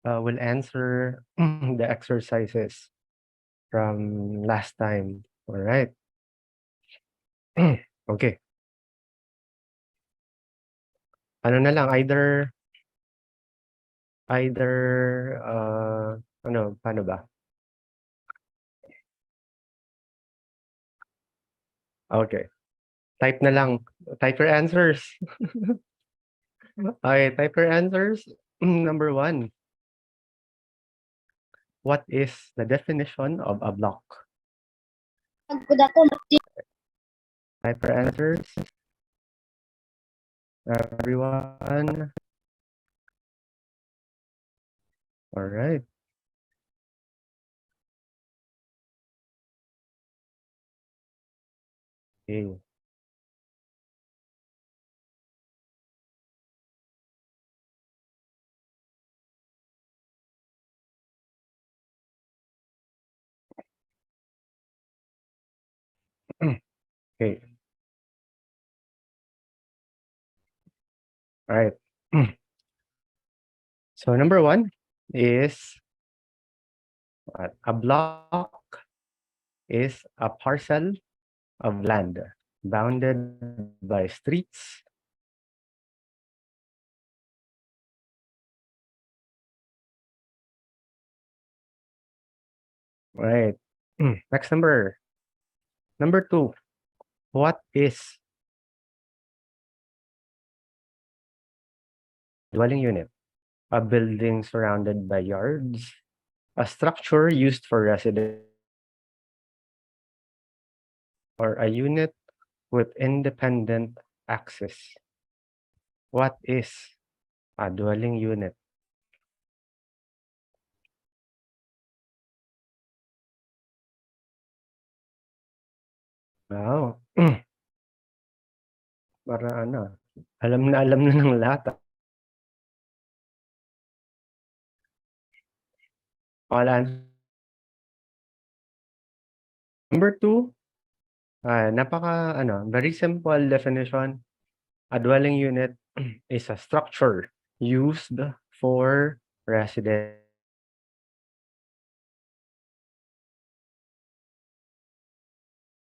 will answer the exercises from last time. All right. Okay. Ano na lang, either, ano, paano ba? Okay. Type na lang. Type your answers. Okay, type your answers. Number 1. What is the definition of a block? Type your answers. Everyone. All right. Okay. Okay. All right. So number 1 is a block is a parcel of land bounded by streets, right? Next number 2. What is dwelling unit? A building surrounded by yards, a structure used for residence, or a unit with independent access. What is a dwelling unit? Wow. Para ano, alam na ng lahat. All Number 2, very simple definition. A dwelling unit is a structure used for residence.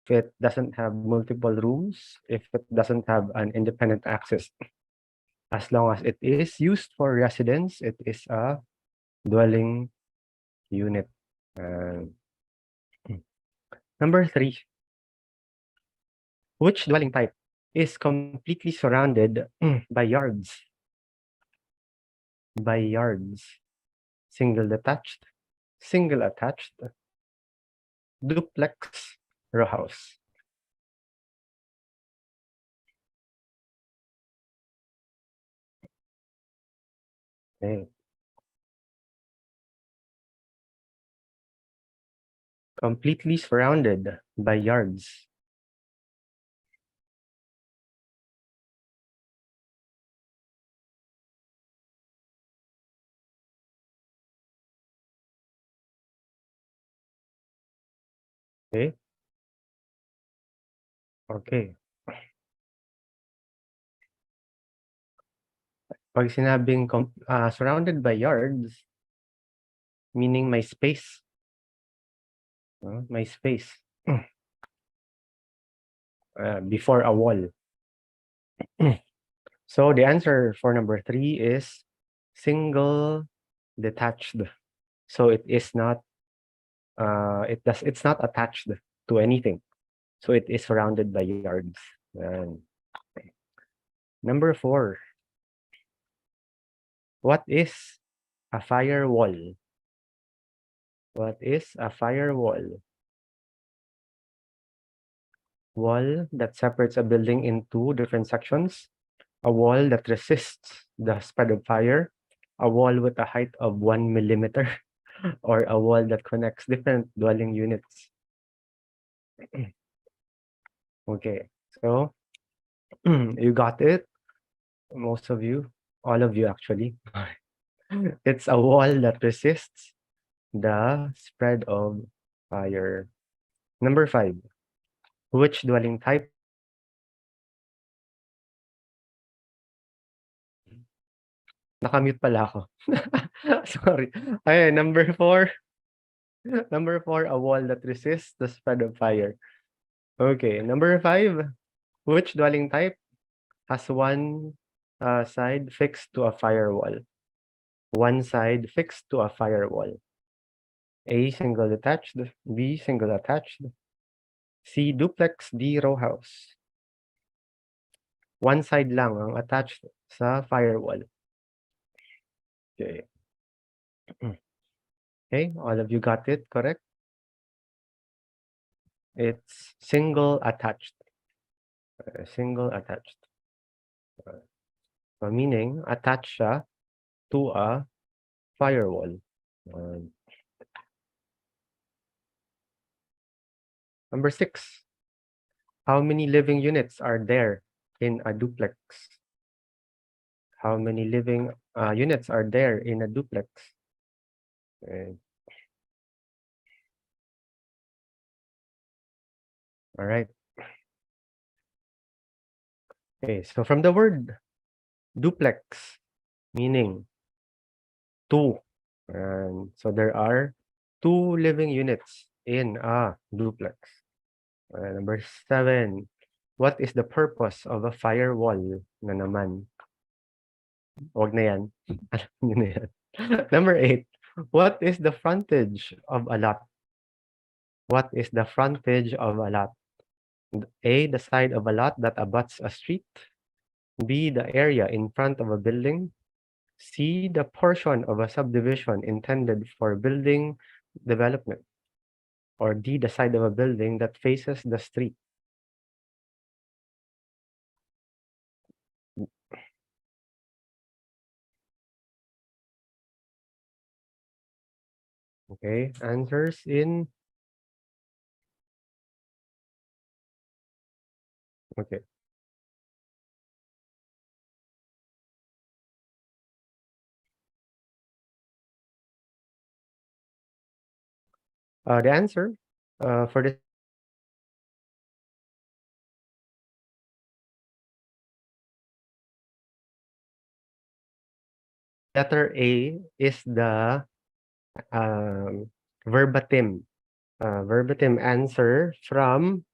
If it doesn't have multiple rooms, if it doesn't have an independent access, as long as it is used for residence, it is a dwelling unit. Number 3, which dwelling type is completely surrounded by yards? By yards. Single detached, single attached, duplex, row house. Okay. Completely surrounded by yards. Okay. Okay. Pag sinabing surrounded by yards, meaning may space. May space. Before a wall. So the answer for number 3 is single detached. So it is not it's not attached to anything. So it is surrounded by yards. Number 4. What is a firewall? What is a firewall? Wall that separates a building into different sections, a wall that resists the spread of fire, a wall with a height of 1 millimeter, or a wall that connects different dwelling units. Okay, so you got it, most of you, all of you actually. It's a wall that resists the spread of fire. Number 5, which dwelling type? Nakamute pala ako. Sorry. Ayan, number 4. Number 4, a wall that resists the spread of fire. Okay, number 5, which dwelling type has one side fixed to a firewall? One side fixed to a firewall. A, single detached. B, single attached. C, duplex. D, row house. One side lang ang attached sa firewall. Okay. Okay, all of you got it correct? It's single attached. Single attached. So meaning, attached siya to a firewall. Number 6. How many living units are there in a duplex? How many living units are there in a duplex? Okay. All right. Okay, so from the word duplex, meaning two. And so there are 2 living units in a duplex. Number 7. What is the purpose of a firewall na naman? Wag na yan. Alam niyo na yan. Number 8. What is the frontage of a lot? What is the frontage of a lot? A, the side of a lot that abuts a street. B, the area in front of a building. C, the portion of a subdivision intended for building development. Or D, the side of a building that faces the street. Okay, answers in. Okay. The answer for the letter A is the verbatim answer from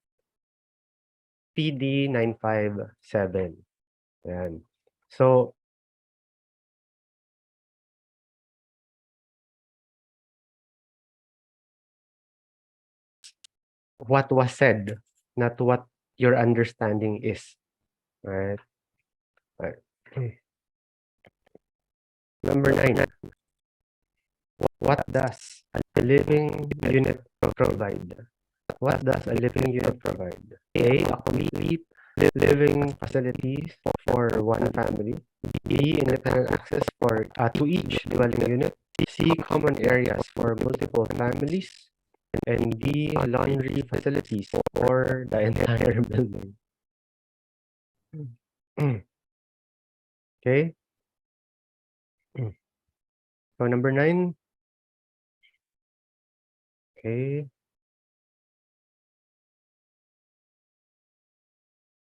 PD 957. Yan. So what was said, not what your understanding is. Right? Right. Number 9. What does a living unit provide? What does a living unit provide? A, a complete living facilities for one family. B, independent access for to each dwelling unit. C, common areas for multiple families. And D, laundry facilities for the entire building. Okay. So number 9. Okay.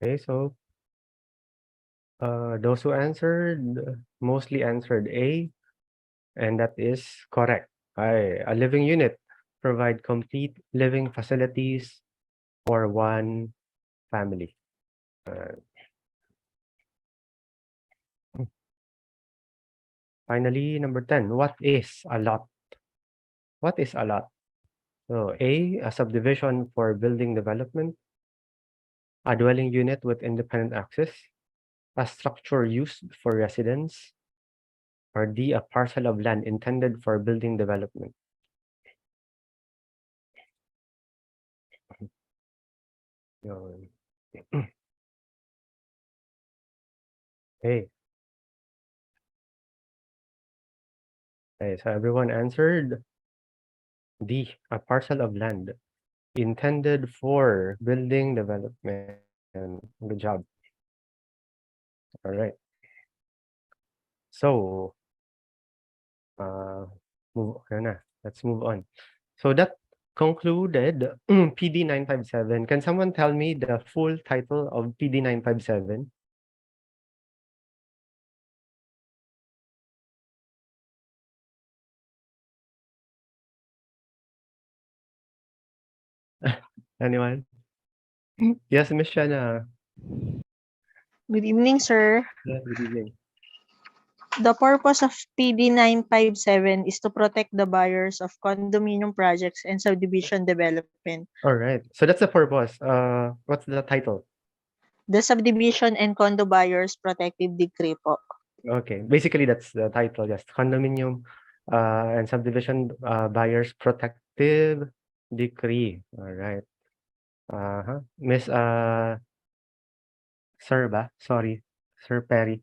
Okay, so those who answered mostly answered A, and that is correct. A living unit provide complete living facilities for one family. Finally, number 10. What is a lot? What is a lot? So a subdivision for building development, a dwelling unit with independent access, a structure used for residence, or D, a parcel of land intended for building development. Okay. Okay, so everyone answered D, a parcel of land intended for building development. Good job. All right. So, let's move on. So that concluded PD 957. Can someone tell me the full title of PD 957? Anyone? Yes, Miss Shanna. Good evening, sir. Yeah, good evening. The purpose of PD 957 is to protect the buyers of condominium projects and subdivision development. All right. So that's the purpose. What's the title? The Subdivision and Condo Buyers Protective Decree po. Okay. Basically, that's the title. Yes. Condominium and subdivision buyers protective decree. All right. Miss Sir ba? Sorry, Sir Perry.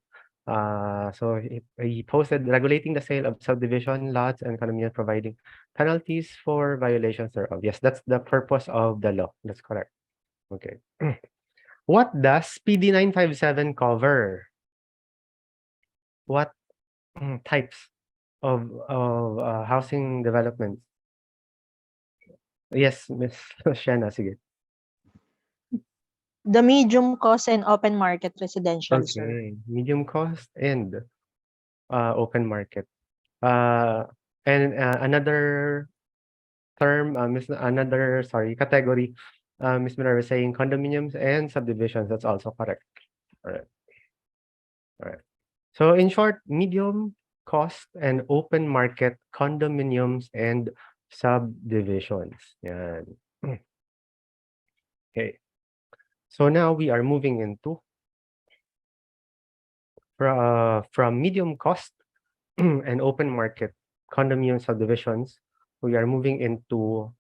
So he posted regulating the sale of subdivision lots and condominiums, providing penalties for violations thereof. Yes, that's the purpose of the law. That's correct. Okay. What does PD 957 cover? What types of housing developments? Yes, Miss Shanna, sige. The medium cost and open market residential, sir. Okay, medium cost and open market. And another term, category, Miss Minerva is saying condominiums and subdivisions. That's also correct. All right. All right. So in short, medium cost and open market condominiums and subdivisions. Yan. Okay. So now we are moving into from medium cost and open market condominium subdivisions. We are moving into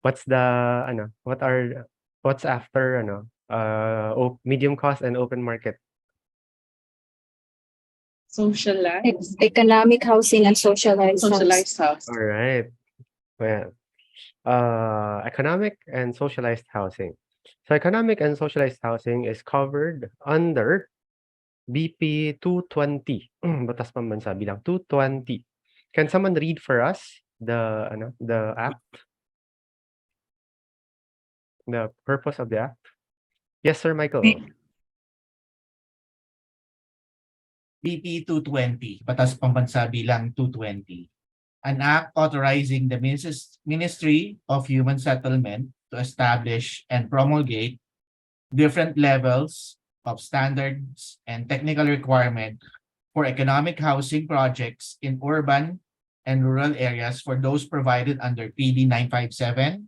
what's the what's after medium cost and open market. Socialized. Economic housing and socialized All right. Well, economic and socialized housing. So economic and socialized housing is covered under BP 220. Batas Pambansa bilang 220. Can someone read for us the act? The purpose of the act? Yes, Sir Michael. BP 220, Batas Pambansa bilang 220. An act authorizing the Ministry of Human Settlement to establish and promulgate different levels of standards and technical requirement for economic housing projects in urban and rural areas for those provided under PD 957,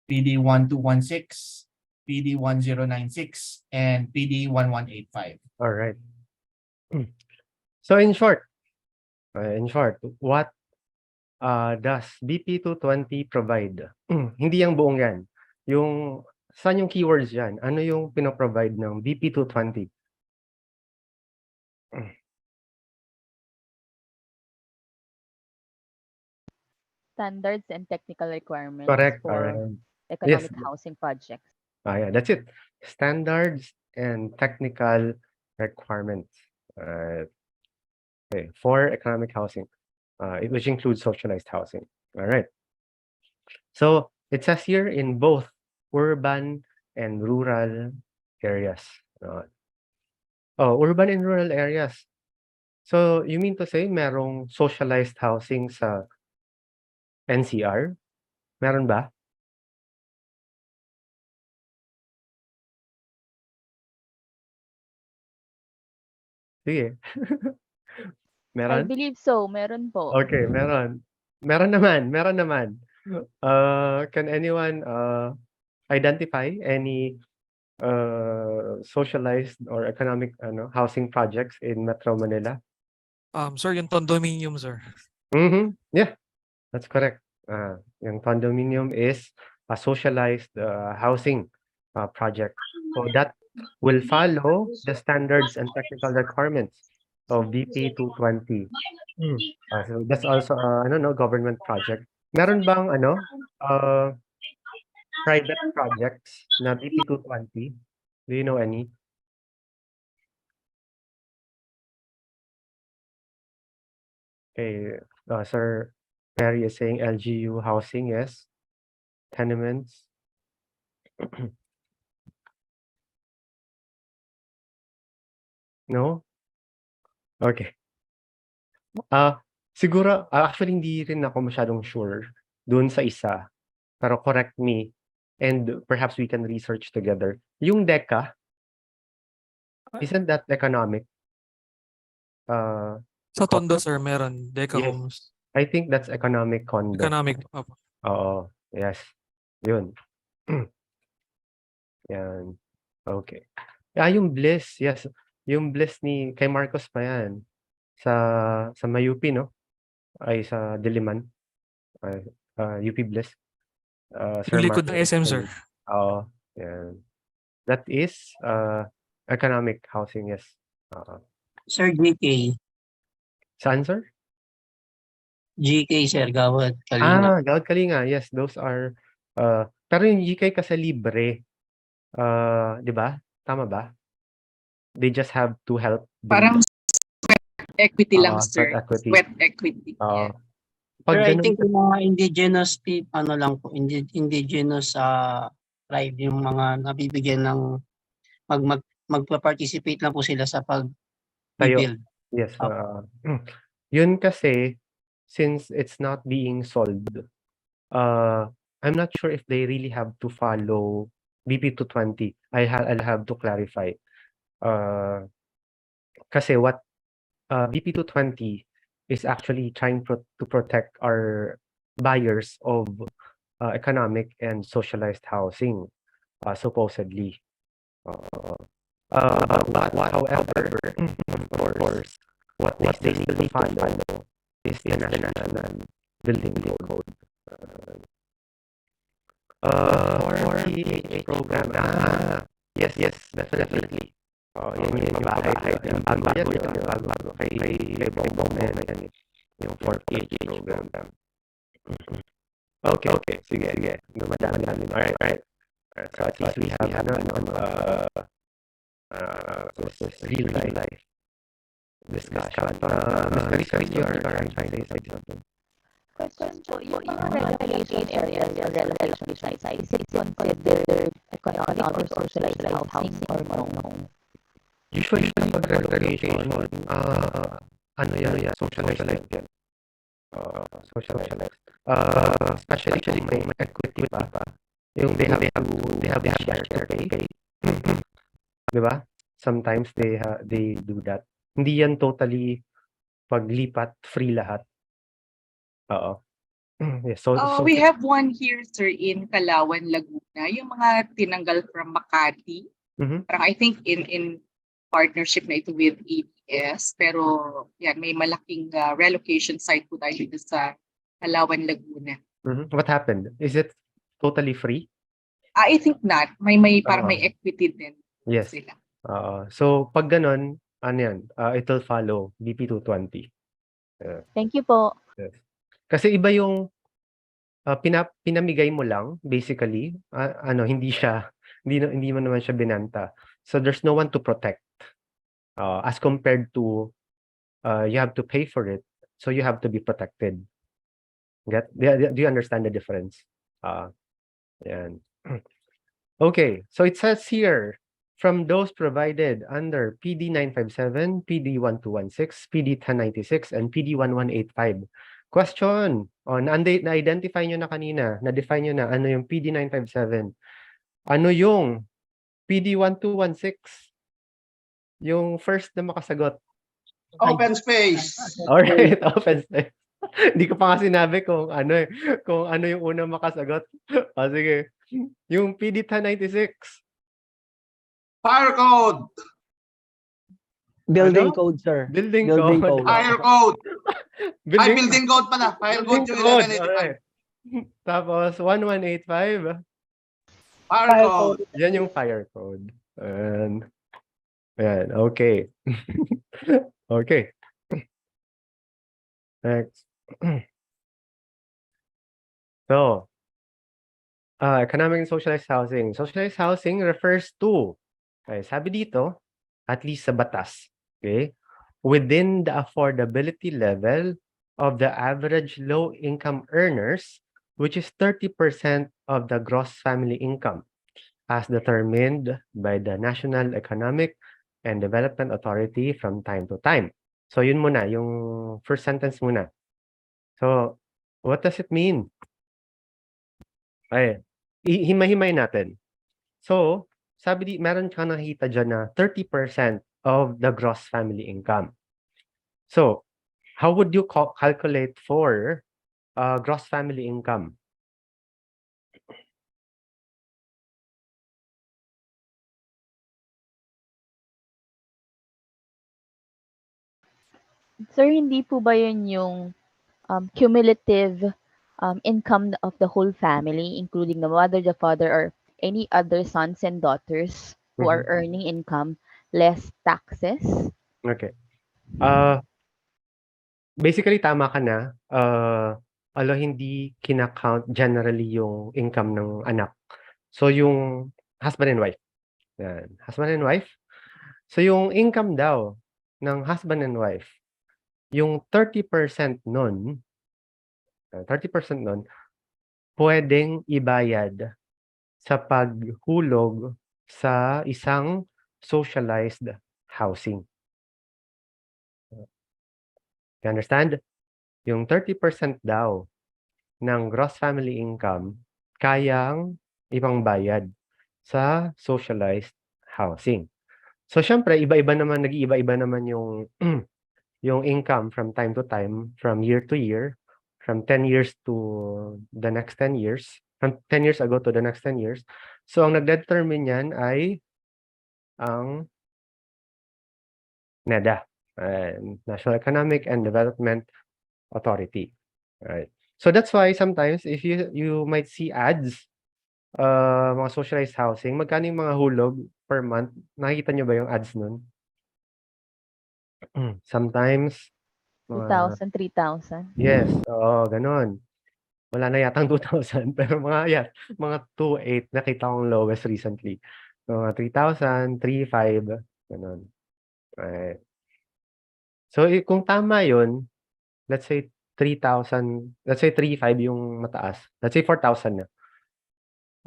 PD 1216, PD 1096, and PD 1185. All right. So in short, what does BP 220 provide? Hindi yung buong yan. Yung saan yung keywords yan? Ano yung pinoprovide ng BP 220? Standards and technical requirements Correct. for Alright. economic Yes. housing projects. Yeah, that's it. Standards and technical requirements. Okay, for economic housing, which includes socialized housing. All right. So it says here in both urban and rural areas. Urban and rural areas. So you mean to say merong socialized housing sa NCR? Meron ba? Sige. I Meron? believe so, meron po. Okay, meron. Meron naman. Can anyone identify any socialized or economic housing projects in Metro Manila? Sir, yung condominium, sir. Yeah, that's correct. Yung condominium is a socialized housing project. So that will follow the standards and technical requirements of BP 220. So that's also government project. Meron bang private projects na BP 220? Do you know any? Okay, Sir Perry is saying LGU housing, yes. Tenements. No? Okay. Siguro, actually hindi rin ako masyadong sure doon sa isa. pero correct me and perhaps we can research together. Yung DECA, isn't that economic? Sa Tondo, Condo? sir, meron. Deca Yes. Homes. I think that's economic condo. Economic. Opo. Oo, yes. Yun. Yan. Okay. Yung Bliss, yes. Yung Bliss ni kay Marcos pa yan. Sa Mayupi, no? Ay, sa Diliman. Ay, UP Bliss. Sir Yung likod ng Marcos. SM, sir. Oo. Yan. That is economic housing, yes. Sir GK. Saan, sir? GK, Sir Gawad Kalina. Gawad Kalinga. Yes, those are pero yung GK kasi libre. 'Di ba? Tama ba? They just have to help Parang sweat equity lang, sweat sir. equity. Sweat equity. Oo. Yeah. Pag Sir, I ganun think yung mga indigenous ano lang po, indigenous tribe, yung mga nabibigyan ng magpa-participate lang po sila sa tayo. pag-build. Yes. Opo. Yun kasi since it's not being solved, I'm not sure if they really have to follow BP 220. I'll have to clarify. Kasi what BP 220 is actually trying to protect our buyers of economic and socialized housing, supposedly. However, of course, what they need to follow is the national building code. For PH program, yes, definitely. Yun yung mabahay. Yung bago kay Bongbong na yan. Yung for PH program. Okay. Sige. Madami. Alright. So at least we have real life discussion. Miss Carissa, you are trying to say something. Question po, yung mga relocation areas or relocation sites, is it considered economic or socialized housing or no? Usually, pag relocation, ano yan, socialized yan. Socialized. Especially kung may equity pa. Yung they have share to pay. Diba? Sometimes they do that. Hindi yan totally paglipat, free lahat. Oo. Yes, so We have one here, sir, in Calauan, Laguna. Yung mga tinanggal from Makati. Parang I think in partnership na ito with ABS. Pero yan, may malaking relocation site po tayo dito sa Calauan, Laguna. What happened? Is it totally free? I think not. May parang may equity din. Yes. Sila. So pag ganun, ano yan? It'll follow BP 220. Thank you po. Yes. Kasi iba yung pinamigay mo lang basically, hindi mo naman siya binanta. So there's no one to protect. As compared to you have to pay for it, so you have to be protected. Do you understand the difference? Yan. Okay, so it says here, from those provided under PD 957, PD 1216, PD 1096, and PD 1185. Question, na-identify nyo na kanina, na-define nyo na ano yung PD 957. Ano yung PD 1216? Yung first na makasagot. Open space. Alright, open space. Hindi ko pa nga sinabi kung ano yung unang makasagot. Sige. Yung PD 1096. Fire code. Building code, sir. Building Building code. code. Fire code. Building code pala. Fire building code code. 1185. Okay. Tapos 1185. Fire code. Yan yung fire code. Ayan. Okay. Okay. Next. So, economic and socialized housing. Socialized housing refers to, sabi dito, at least sa batas, okay, within the affordability level of the average low-income earners, which is 30% of the gross family income, as determined by the National Economic and Development Authority from time to time. So, yun muna, yung first sentence muna. So, what does it mean? Ay, himay-himay natin. So, sabi meron kang nakita diyan na 30% of the gross family income. So, how would you calculate for gross family income? Sir, hindi po ba yun yung cumulative income of the whole family, including the mother, the father, or any other sons and daughters who are earning income less taxes? Okay. Basically tama ka na. Although hindi kina-count generally yung income ng anak. So yung husband and wife. Yan, husband and wife. So yung income daw ng husband and wife, yung 30% nun, 30% nun, pwedeng ibayad sa paghulog sa isang socialized housing. You understand? Yung 30% daw ng gross family income kayang ipangbayad sa socialized housing. So siyempre iba-iba naman, nag-iiba-iba naman yung yung income from time to time, from year to year, from 10 years to the next 10 years, from 10 years ago to the next 10 years. So ang nagdedetermine niyan ay ang NEDA, National Economic and Development Authority. Right. So that's why sometimes if you might see ads, mga socialized housing, magkano yung mga hulog per month? Nakikita niyo ba yung ads nun? Sometimes, mga 2,000, 3,000? yes, oo, gano'n. Wala na yatang 2,000 pero mga 2,800 nakita kong lowest recently. So, mga 3,000, 3,500, gano'n. Right. So, kung tama yun, let's say 3,000, let's say 3,500 yung mataas. Let's say 4,000 na.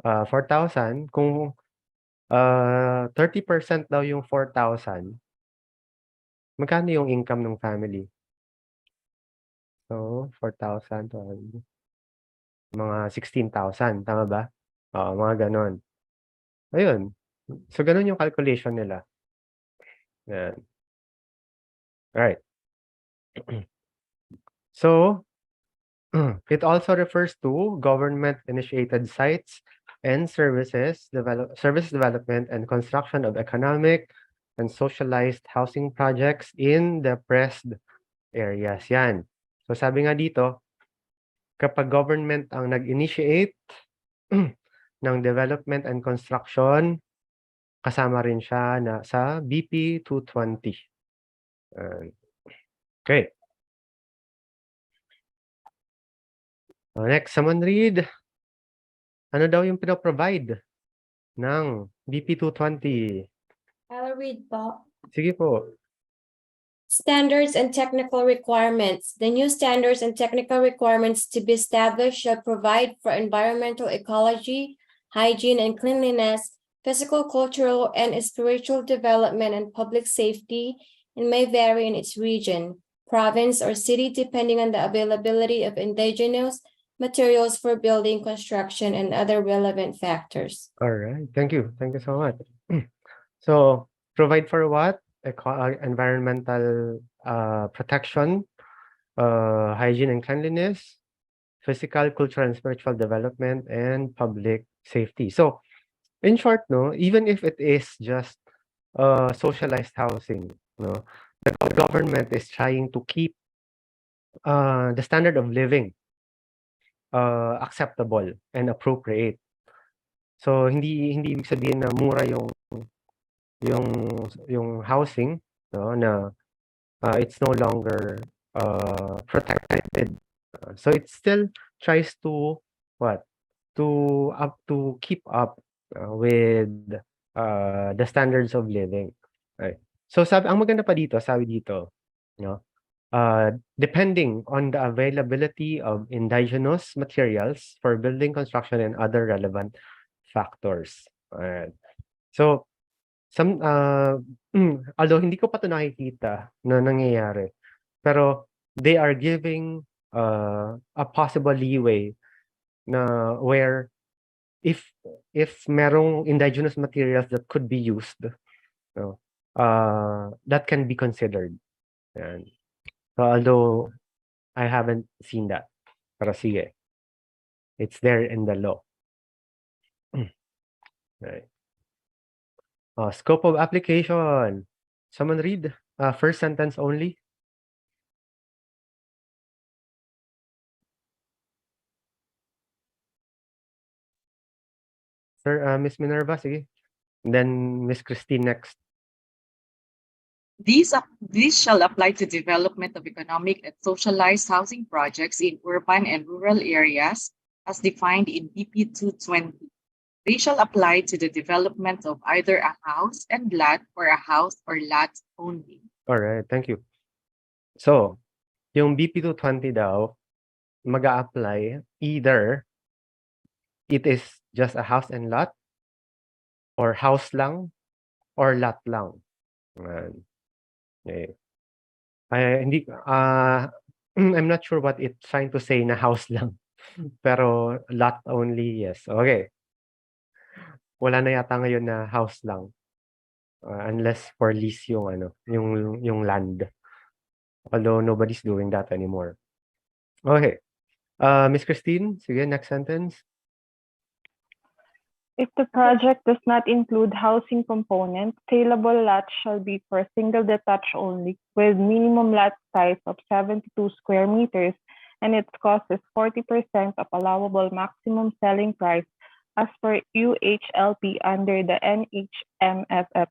4,000 kung 30% daw yung 4,000, magkano yung income ng family? So, 4,000 mga 16,000, tama ba? Oo, mga gano'n. Ayun. So, gano'n yung calculation nila. Yan. Alright. So, it also refers to government-initiated sites and service development and construction of economic and socialized housing projects in depressed areas. Yan. So, sabi nga dito, kapag government ang nag-initiate ng development and construction, kasama rin siya na sa BP 220. Okay. Next, someone read. Ano daw yung pinoprovide ng BP 220? I'll read po. Sige po. Standards and technical requirements. The new standards and technical requirements to be established shall provide for environmental ecology, hygiene and cleanliness, physical, cultural, and spiritual development and public safety, and may vary in its region, province, or city depending on the availability of indigenous materials for building construction and other relevant factors. All right. Thank you. Thank you so much. So, provide for what? Environmental protection, hygiene and cleanliness, physical, cultural, and spiritual development, and public safety. So, in short, no, even if it is just socialized housing, no, the government is trying to keep the standard of living acceptable and appropriate. So hindi ibig sabihin na mura yung housing, no, na it's no longer protected. So it still tries to what? To keep up with the standards of living. Right. So ang maganda pa dito, sabi dito, no? Depending on the availability of indigenous materials for building construction and other relevant factors. Alright. So, although hindi ko pa ito nakikita na nangyayari, pero they are giving a possible leeway na where if merong indigenous materials that could be used, no, that can be considered. Yan. So although I haven't seen that, pero sige, it's there in the law. Right. Scope of application. Someone read first sentence only. Sir, Miss Minerva, sige. And then Miss Christine next. These shall apply to development of economic and socialized housing projects in urban and rural areas as defined in BP 220. They shall apply to the development of either a house and lot or a house or lot only. All right, thank you. So, yung BP 220 daw, mag-a-apply either it is just a house and lot, or house lang, or lot lang. Okay. Hindi, I'm not sure what it's trying to say na house lang. Pero lot only, yes. Okay. Wala na yata ngayon na house lang. Unless for lease yung yung land. Although nobody's doing that anymore. Okay. Miss Christine, sige, next sentence. If the project does not include housing component, saleable lots shall be for single detached only, with minimum lot size of 72 square meters, and its cost is 40% of allowable maximum selling price as per UHLP under the NHMFC.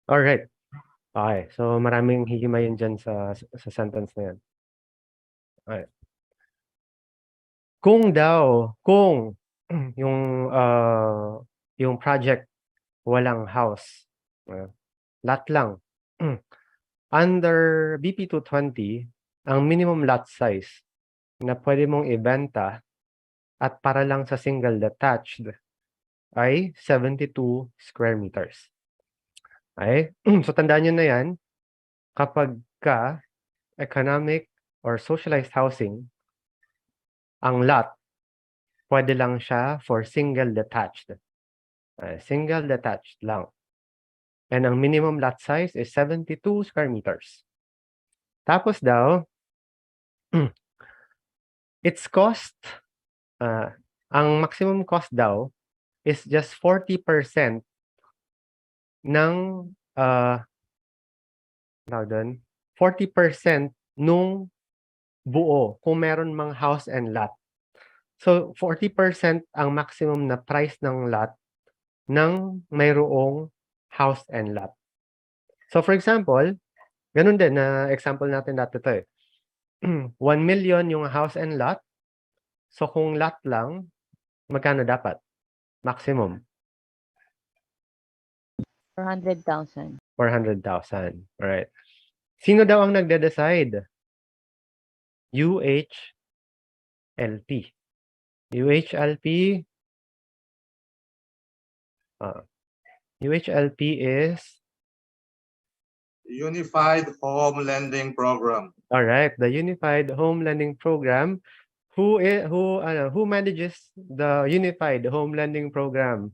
All right. Okay. So maraming hihimayin dyan sa sentence na yan. Okay. Kung yung project walang house, lot lang. Under BP 220, ang minimum lot size na pwede mong ibenta at para lang sa single detached ay 72 square meters. Okay? So tandaan nyo na yan, kapag economic or socialized housing, ang lot, pwede lang siya for single detached. Single detached lang. And ang minimum lot size is 72 square meters. Tapos daw, its cost, ang maximum cost daw is just 40% ng 40% nung buo kung meron mang house and lot. So 40% ang maximum na price ng lot ng mayroong house and lot. So for example, ganun din na example natin dati to eh. 1 million yung house and lot. So kung lot lang, magkano dapat? Maximum. 400,000. 400,000. Alright. Sino daw ang nagde-decide? UHLP. UHLP. UHLP is Unified Home Lending Program. all right. The Unified Home Lending Program. Who manages the Unified Home Lending Program?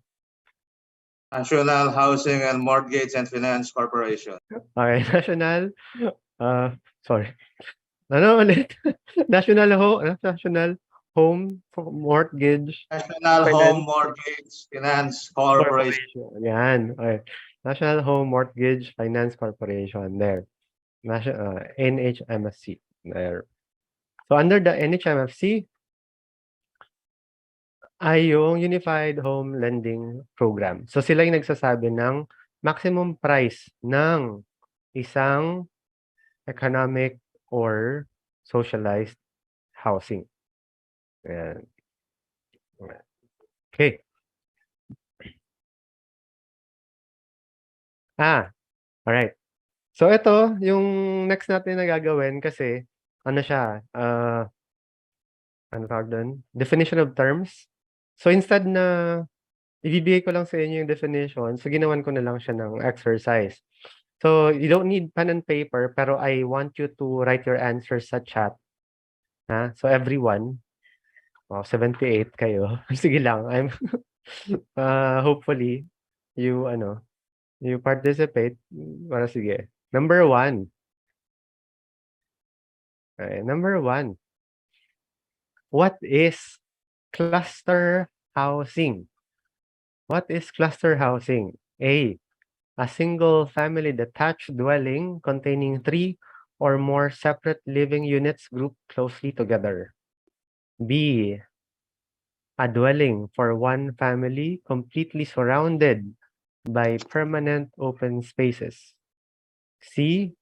National Housing and Mortgage and Finance Corporation. Okay, National. Sorry. Ano ulit? National Home Mortgage. National Home Mortgage Finance Corporation. Yan. Okay. National Home Mortgage Finance Corporation. There. NHMFC. There. So under the NHMFC ay yung Unified Home Lending Program. So sila yung nagsasabi ng maximum price ng isang economic or socialized housing. Ayan. Okay. Alright. So ito, yung next natin na gagawin kasi ano siya, ano tawag doon? Definition of terms. So instead na ibibigay ko lang sa inyo yung definition, so ginawan ko na lang siya ng exercise. So you don't need pen and paper, pero I want you to write your answers sa chat. So everyone, Wow, 78 kayo. Sige lang. Hopefully, you, you participate. Para sige. Number 1. Okay, number 1. What is cluster housing? What is cluster housing? A single family detached dwelling containing 3 or more separate living units grouped closely together. B, a dwelling for one family completely surrounded by permanent open spaces. C,